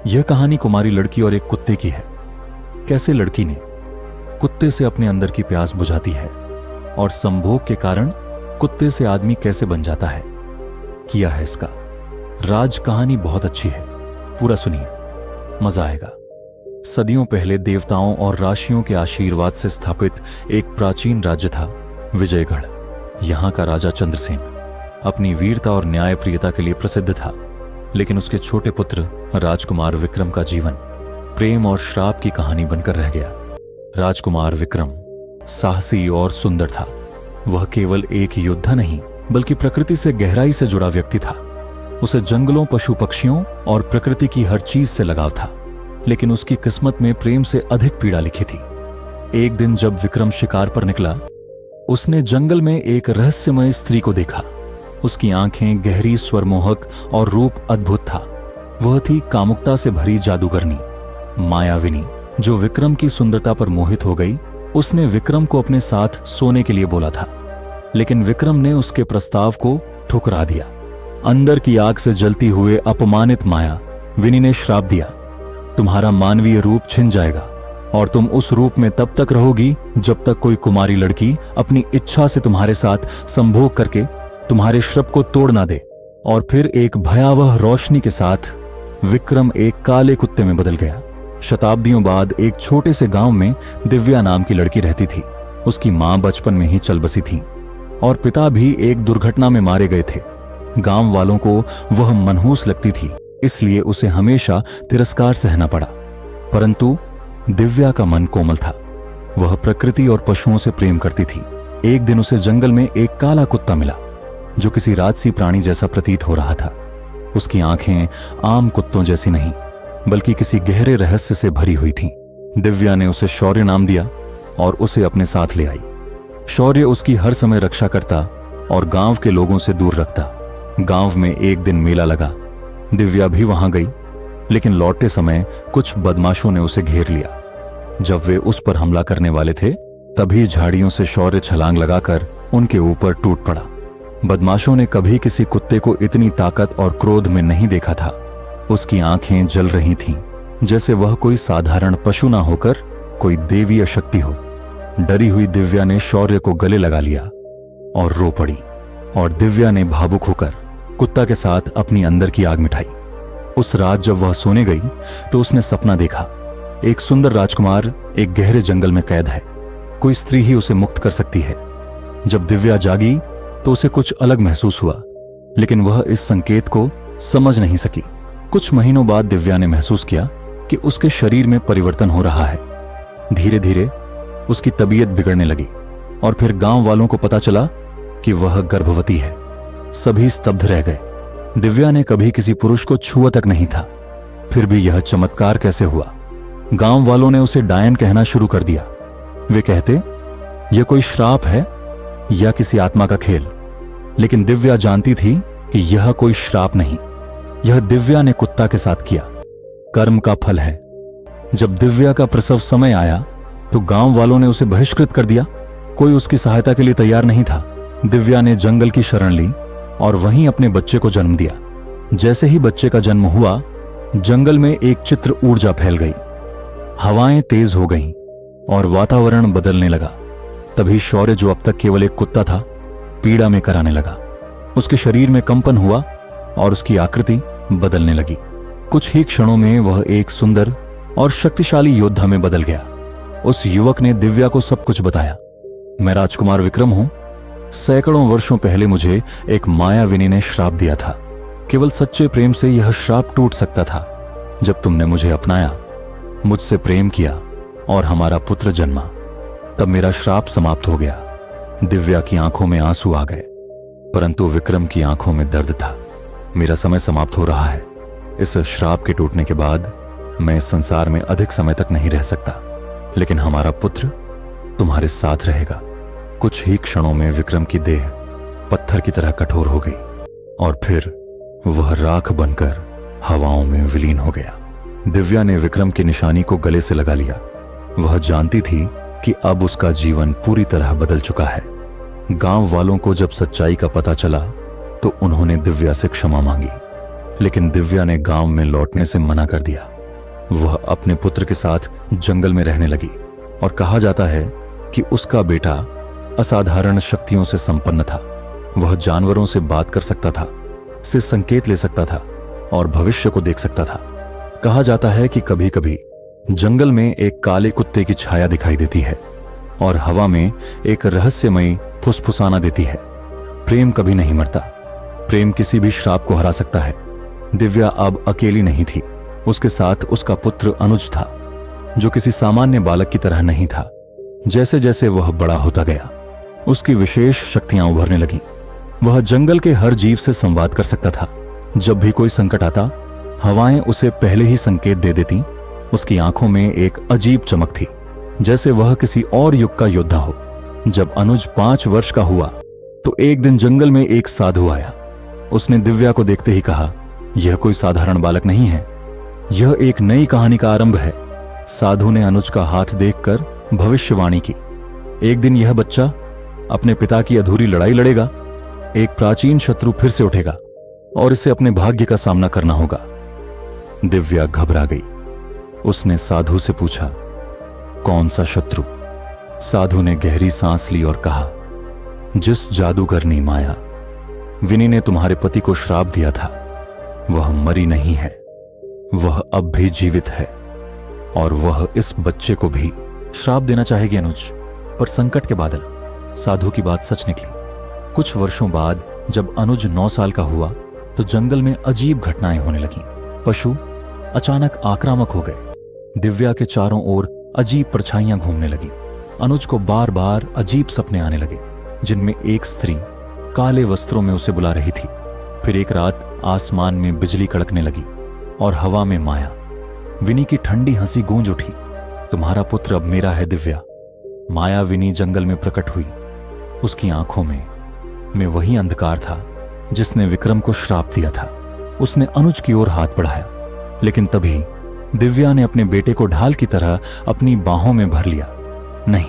यह कहानी कुमारी लड़की और एक कुत्ते की है। कैसे लड़की ने कुत्ते से अपने अंदर की प्यास बुझाती है और संभोग के कारण कुत्ते से आदमी कैसे बन जाता है, किया है इसका राज। कहानी बहुत अच्छी है, पूरा सुनिए, मजा आएगा। सदियों पहले देवताओं और राशियों के आशीर्वाद से स्थापित एक प्राचीन राज्य था, विजयगढ़। यहां का राजा चंद्रसेन अपनी वीरता और न्यायप्रियता के लिए प्रसिद्ध था, लेकिन उसके छोटे पुत्र राजकुमार विक्रम का जीवन प्रेम और श्राप की कहानी बनकर रह गया। राजकुमार विक्रम साहसी और सुंदर था। वह केवल एक योद्धा नहीं, बल्कि प्रकृति से गहराई से जुड़ा व्यक्ति था। उसे जंगलों, पशु पक्षियों और प्रकृति की हर चीज से लगाव था, लेकिन उसकी किस्मत में प्रेम से अधिक पीड़ा लिखी थी। एक दिन जब विक्रम शिकार पर निकला, उसने जंगल में एक रहस्यमय स्त्री को देखा। उसकी आंखें गहरी, स्वरमोहक और रूप अद्भुत था। वह थी कामुकता से भरी जादूगरनी मायाविनी, जो विक्रम की सुंदरता पर मोहित हो गई। उसने विक्रम को अपने साथ सोने के लिए बोला था, लेकिन विक्रम ने उसके प्रस्ताव को ठुकरा दिया। अंदर की आग से जलती हुए अपमानित माया विनी ने श्राप दिया, तुम्हारा मानवीय रूप छिन जाएगा और तुम उस रूप में तब तक रहोगी जब तक कोई कुमारी लड़की अपनी इच्छा से तुम्हारे साथ संभोग करके तुम्हारे श्रप को तोड़ ना दे। और फिर एक भयावह रोशनी के साथ विक्रम एक काले कुत्ते में बदल गया। शताब्दियों बाद एक छोटे से गांव में दिव्या नाम की लड़की रहती थी। उसकी मां बचपन में ही चल बसी थी और पिता भी एक दुर्घटना में मारे गए थे। गांव वालों को वह मनहूस लगती थी, इसलिए उसे हमेशा तिरस्कार सहना पड़ा। परंतु दिव्या का मन कोमल था। वह प्रकृति और पशुओं से प्रेम करती थी। एक दिन उसे जंगल में एक काला कुत्ता मिला, जो किसी राजसी प्राणी जैसा प्रतीत हो रहा था। उसकी आंखें आम कुत्तों जैसी नहीं, बल्कि किसी गहरे रहस्य से भरी हुई थीं। दिव्या ने उसे शौर्य नाम दिया और उसे अपने साथ ले आई। शौर्य उसकी हर समय रक्षा करता और गांव के लोगों से दूर रखता। गांव में एक दिन मेला लगा। दिव्या भी वहां गई, लेकिन लौटते समय कुछ बदमाशों ने उसे घेर लिया। जब वे उस पर हमला करने वाले थे, तभी झाड़ियों से शौर्य छलांग लगाकर उनके ऊपर टूट पड़ा। बदमाशों ने कभी किसी कुत्ते को इतनी ताकत और क्रोध में नहीं देखा था। उसकी आंखें जल रही थीं, जैसे वह कोई साधारण पशु ना होकर कोई देवीय शक्ति हो। डरी हुई दिव्या ने शौर्य को गले लगा लिया और रो पड़ी। और दिव्या ने भावुक होकर कुत्ता के साथ अपनी अंदर की आग मिठाई। उस रात जब वह सोने गई, तो उसने सपना देखा। एक सुंदर राजकुमार एक गहरे जंगल में कैद है। कोई स्त्री ही उसे मुक्त कर सकती है। जब दिव्या जागी, तो उसे कुछ अलग महसूस हुआ, लेकिन वह इस संकेत को समझ नहीं सकी। कुछ महीनों बाद दिव्या ने महसूस किया कि उसके शरीर में परिवर्तन हो रहा है। धीरे धीरे उसकी तबीयत बिगड़ने लगी और फिर गांव वालों को पता चला कि वह गर्भवती है। सभी स्तब्ध रह गए। दिव्या ने कभी किसी पुरुष को छुआ तक नहीं था, फिर भी यह चमत्कार कैसे हुआ? गांव वालों ने उसे डायन कहना शुरू कर दिया। वे कहते, यह कोई श्राप है या किसी आत्मा का खेल। लेकिन दिव्या जानती थी कि यह कोई श्राप नहीं, यह दिव्या ने कुत्ता के साथ किया। कर्म का फल है। जब दिव्या का प्रसव समय आया, तो गांव वालों ने उसे बहिष्कृत कर दिया। कोई उसकी सहायता के लिए तैयार नहीं था। दिव्या ने जंगल की शरण ली और वहीं अपने बच्चे को जन्म दिया। जैसे ही बच्चे का जन्म हुआ, जंगल में एक चित्र ऊर्जा फैल गई। हवाएं तेज हो गईं और वातावरण बदलने लगा। तभी शौर्य, जो अब तक केवल एक कुत्ता था, पीड़ा में कराने लगा। उसके शरीर में कंपन हुआ और उसकी आकृति बदलने लगी। कुछ ही क्षणों में वह एक सुंदर और शक्तिशाली योद्धा में बदल गया। उस युवक ने दिव्या को सब कुछ बताया। मैं राजकुमार विक्रम हूं। सैकड़ों वर्षों पहले मुझे एक मायाविनी ने श्राप दिया था। केवल सच्चे प्रेम से यह श्राप टूट सकता था। जब तुमने मुझे अपनाया, मुझसे प्रेम किया और हमारा पुत्र जन्मा, तब मेरा श्राप समाप्त हो गया। दिव्या की आंखों में आंसू आ गए, परंतु विक्रम की आंखों में दर्द था। मेरा समय समाप्त हो रहा है। इस श्राप के टूटने के बाद मैं इस संसार में अधिक समय तक नहीं रह सकता, लेकिन हमारा पुत्र तुम्हारे साथ रहेगा। कुछ ही क्षणों में विक्रम की देह पत्थर की तरह कठोर हो गई और फिर वह राख बनकर हवाओं में विलीन हो गया। दिव्या ने विक्रम की निशानी को गले से लगा लिया। वह जानती थी कि अब उसका जीवन पूरी तरह बदल चुका है। गांव वालों को जब सच्चाई का पता चला, तो उन्होंने दिव्या से क्षमा मांगी, लेकिन दिव्या ने गांव में लौटने से मना कर दिया। वह अपने पुत्र के साथ जंगल में रहने लगी और कहा जाता है कि उसका बेटा असाधारण शक्तियों से संपन्न था। वह जानवरों से बात कर सकता था, से संकेत ले सकता था और भविष्य को देख सकता था। कहा जाता है कि कभी कभी जंगल में एक काले कुत्ते की छाया दिखाई देती है और हवा में एक रहस्यमयी फुसफुसाना देती है। प्रेम कभी नहीं मरता। प्रेम किसी भी श्राप को हरा सकता है। दिव्या अब अकेली नहीं थी। उसके साथ उसका पुत्र अनुज था, जो किसी सामान्य बालक की तरह नहीं था। जैसे जैसे वह बड़ा होता गया, उसकी विशेष शक्तियां उभरने लगीं। वह जंगल के हर जीव से संवाद कर सकता था। जब भी कोई संकट आता, हवाएं उसे पहले ही संकेत दे देती। उसकी आंखों में एक अजीब चमक थी, जैसे वह किसी और युग का योद्धा हो। जब अनुज 5 वर्ष का हुआ तो एक दिन जंगल में एक साधु आया। उसने दिव्या को देखते ही कहा, यह कोई साधारण बालक नहीं है, यह एक नई कहानी का आरंभ है। साधु ने अनुज का हाथ देखकर भविष्यवाणी की, एक दिन यह बच्चा अपने पिता की अधूरी लड़ाई लड़ेगा। एक प्राचीन शत्रु फिर से उठेगा और इसे अपने भाग्य का सामना करना होगा। दिव्या घबरा गई। उसने साधु से पूछा, कौन सा शत्रु? साधु ने गहरी सांस ली और कहा, जिस जादूगरनी माया विनी ने तुम्हारे पति को श्राप दिया था, वह मरी नहीं है। वह अब भी जीवित है और वह इस बच्चे को भी श्राप देना चाहेगी। अनुज पर संकट के बादल। साधु की बात सच निकली। कुछ वर्षों बाद जब अनुज 9 साल का हुआ तो जंगल में अजीब घटनाएं होने लगीं। पशु अचानक आक्रामक हो गए। दिव्या के चारों ओर अजीब परछाइयां घूमने लगी। अनुज को बार बार अजीब सपने आने लगे, जिनमें एक स्त्री काले वस्त्रों में उसे बुला रही थी। फिर एक रात आसमान में बिजली कड़कने लगी और हवा में माया विनी की ठंडी हंसी गूंज उठी। तुम्हारा पुत्र अब मेरा है दिव्या। माया विनी जंगल में प्रकट हुई। उसकी आंखों में वही अंधकार था जिसने विक्रम को श्राप दिया था। उसने अनुज की ओर हाथ बढ़ाया, लेकिन तभी दिव्या ने अपने बेटे को ढाल की तरह अपनी बाहों में भर लिया। नहीं,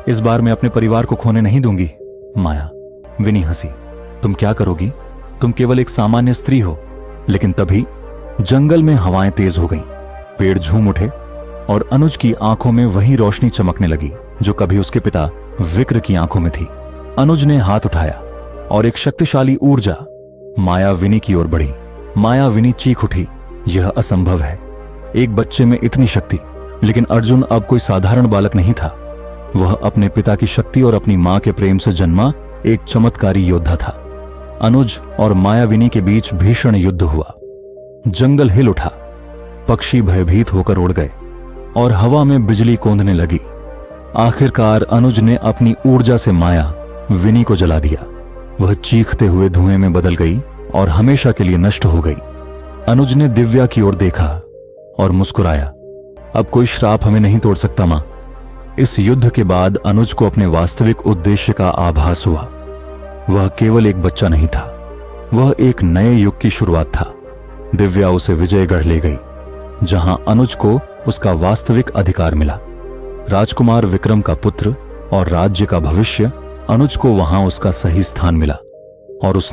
इस बार मैं अपने परिवार को खोने नहीं दूंगी। माया। विनी हंसी। तुम क्या करोगी? तुम केवल एक सामान्य स्त्री हो। लेकिन तभी जंगल में हवाएं तेज हो गईं। पेड़ झूम उठे और अनुज की आंखों में वही रोशनी चमकने लगी जो कभी उसके पिता विक्र की आंखों में थी। अनुज ने हाथ उठाया और एक शक्तिशाली ऊर्जा माया विनी की ओर बढ़ी। माया विनी चीख उठी, यह असंभव है, एक बच्चे में इतनी शक्ति। लेकिन अर्जुन अब कोई साधारण बालक नहीं था। वह अपने पिता की शक्ति और अपनी मां के प्रेम से जन्मा एक चमत्कारी योद्धा था। अनुज और मायाविनी के बीच भीषण युद्ध हुआ। जंगल हिल उठा, पक्षी भयभीत होकर उड़ गए और हवा में बिजली कौंधने लगी। आखिरकार अनुज ने अपनी ऊर्जा से माया विनी को जला दिया। वह चीखते हुए धुएं में बदल गई और हमेशा के लिए नष्ट हो गई। अनुज ने दिव्या की ओर देखा और मुस्कुराया, अब कोई श्राप हमें नहीं तोड़ सकता मां। इस युद्ध के बाद अनुज को अपने वास्तविक उद्देश्य का आभास हुआ। वह केवल एक बच्चा नहीं था, वह एक नए युग की शुरुआत था। दिव्या उसे विजयगढ़ ले गई, जहां अनुज को उसका वास्तविक अधिकार मिला। राजकुमार विक्रम का पुत्र और राज्य का भविष्य। अनुज को वहां उसका सही स्थान मिला और उसने